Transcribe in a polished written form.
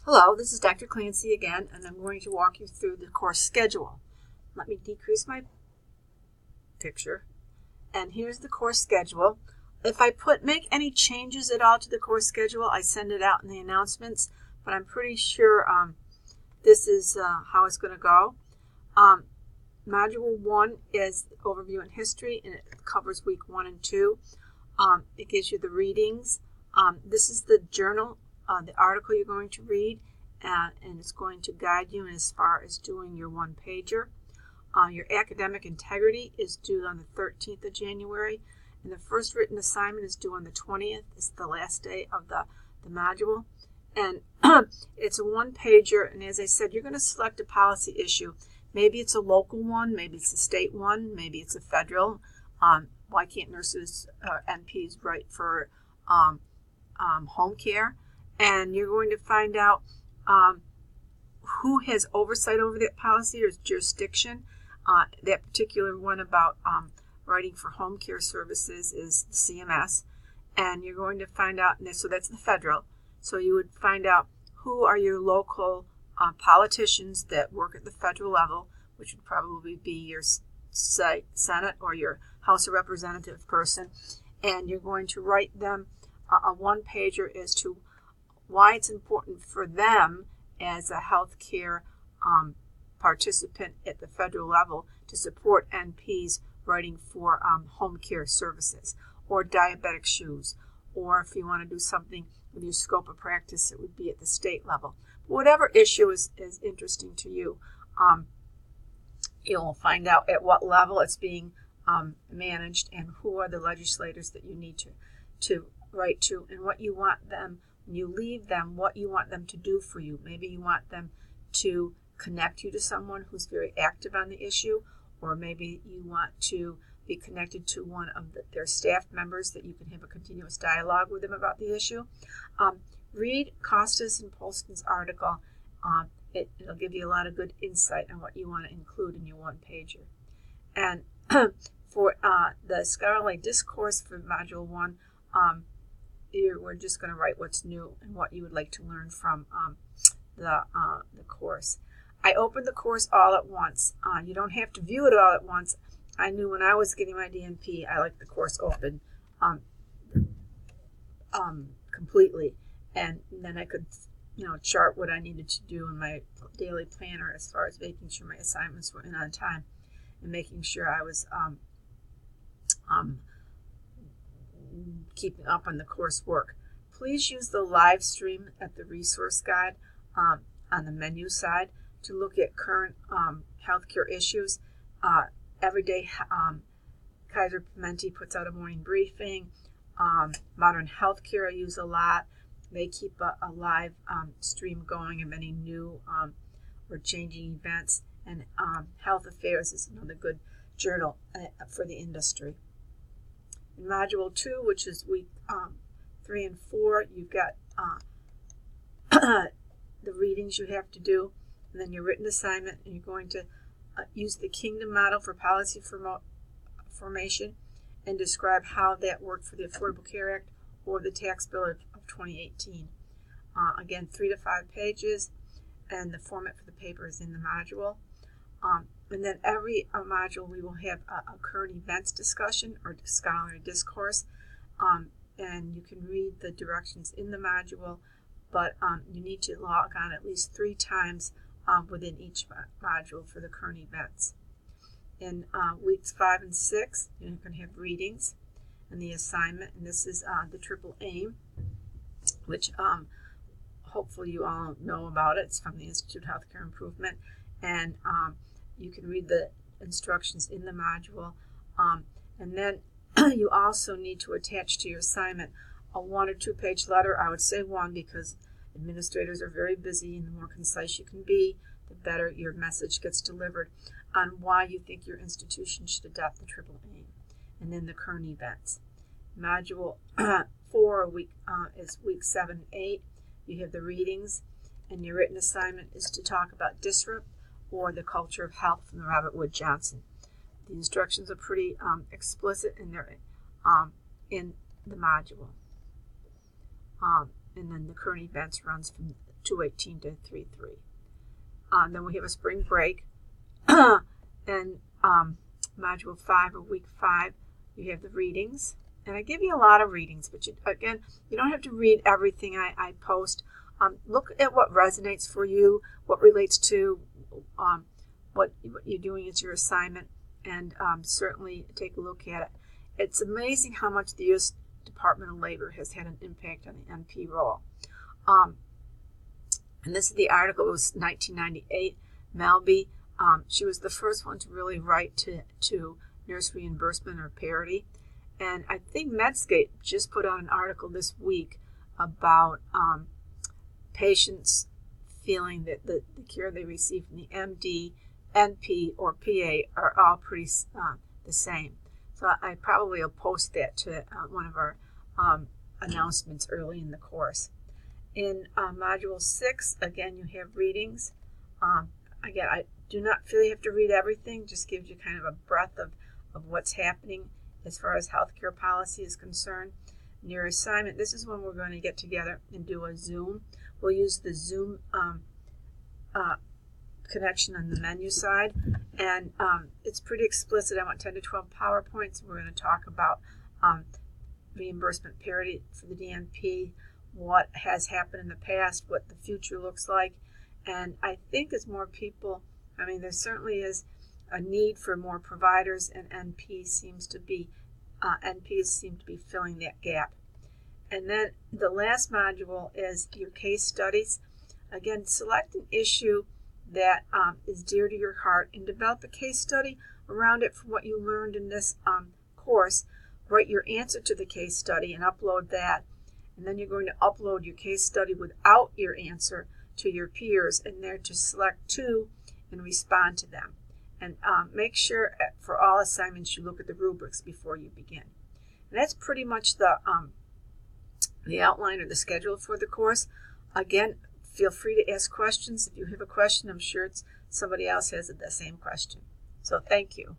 Hello, this is Dr. Clancy again, and I'm going to walk you through the course schedule. Let me decrease my picture, and here's the course schedule. If I make any changes at all to the course schedule, I send it out in the announcements, but I'm pretty sure this is how it's going to go. Module 1 is overview and history, and it covers week 1 and 2. It gives you the readings. This is the journal, the article you're going to read, and it's going to guide you as far as doing your one-pager. Your academic integrity is due on the 13th of January, and the first written assignment is due on the 20th. It's the last day of the module, and it's a one-pager, and as I said, you're going to select a policy issue. Maybe it's a local one, maybe it's a state one, maybe it's a federal. Why can't nurses or NPs write for home care? And you're going to find out who has oversight over that policy or jurisdiction. That particular one about writing for home care services is the CMS. And you're going to find out, so that's the federal. So you would find out who are your local politicians that work at the federal level, which would probably be your Senate or your House of Representative person. And you're going to write them a one-pager as to why it's important for them as a healthcare participant at the federal level to support NPs writing for home care services or diabetic shoes, or if you want to do something with your scope of practice, it would be at the state level. Whatever issue is interesting to you, you'll find out at what level it's being managed and who are the legislators that you need to write to, and what you want them, when you leave them, what you want them to do for you. Maybe you want them to connect you to someone who's very active on the issue, or maybe you want to be connected to one of their staff members that you can have a continuous dialogue with them about the issue. Read Costas and Polskin's article. It'll give you a lot of good insight on what you want to include in your one-pager. And for the scholarly discourse for Module 1, we're just going to write what's new and what you would like to learn from the course. I opened the course all at once. You don't have to view it all at once. I knew when I was getting my DNP, I liked the course open completely, and then I could chart what I needed to do in my daily planner as far as making sure my assignments were in on time and making sure I was keeping up on the coursework. Please use the live stream at the resource guide on the menu side to look at current healthcare issues. Every day, Kaiser Permanente puts out a morning briefing. Modern Healthcare I use a lot. They keep a live stream going of any new or changing events. And Health Affairs is another good journal for the industry. In Module 2, which is week 3 and 4, you've got the readings you have to do, and then your written assignment, and you're going to use the Kingdom model for policy formation and describe how that worked for the Affordable Care Act or the tax bill of 2018. Again, 3 to 5 pages, and the format for the paper is in the module. And then every module we will have a current events discussion or scholarly discourse, and you can read the directions in the module, but you need to log on at least 3 times within each module for the current events. In weeks 5 and 6, you're going to have readings and the assignment, and this is the Triple Aim, which hopefully you all know about it. It's from the Institute of Healthcare Improvement, and you can read the instructions in the module. And then you also need to attach to your assignment a 1 or 2 page letter. I would say 1 because administrators are very busy, and the more concise you can be, the better your message gets delivered on why you think your institution should adopt the Triple Aim. And then the current events. Module 4 is week 7 and 8. You have the readings, and your written assignment is to talk about DISRIP or the culture of health from the Robert Wood Johnson. The instructions are pretty explicit, and they're in the module. And then the current events runs from 218 to 3.3. Then we have a spring break. And Module 5 or Week 5, you have the readings. And I give you a lot of readings, but you don't have to read everything I post. Look at what resonates for you, what relates to what you're doing as your assignment, and certainly take a look at it. It's amazing how much the U.S. Department of Labor has had an impact on the NP role. And this is the article. It was 1998. Melby, she was the first one to really write to nurse reimbursement or parity. And I think Medscape just put out an article this week about patients feeling that the care they receive from the MD, NP, or PA are all pretty the same. So I probably will post that to one of our announcements early in the course. In Module 6, again, you have readings. Again, I do not feel you have to read everything, just gives you kind of a breadth of what's happening as far as healthcare policy is concerned. In your assignment, this is when we're going to get together and do a Zoom. We'll use the Zoom connection on the menu side, and it's pretty explicit. I want 10 to 12 PowerPoints. We're going to talk about reimbursement parity for the DNP, what has happened in the past, what the future looks like, and I think as more people, there certainly is a need for more providers, and NPs seem to be filling that gap. And then the last module is your case studies. Again, select an issue that is dear to your heart and develop a case study around it from what you learned in this course. Write your answer to the case study and upload that. And then you're going to upload your case study without your answer to your peers, and there to select 2 and respond to them. And make sure for all assignments you look at the rubrics before you begin. And that's pretty much the outline or the schedule for the course. Again, feel free to ask questions. If you have a question, I'm sure somebody else has the same question. So thank you.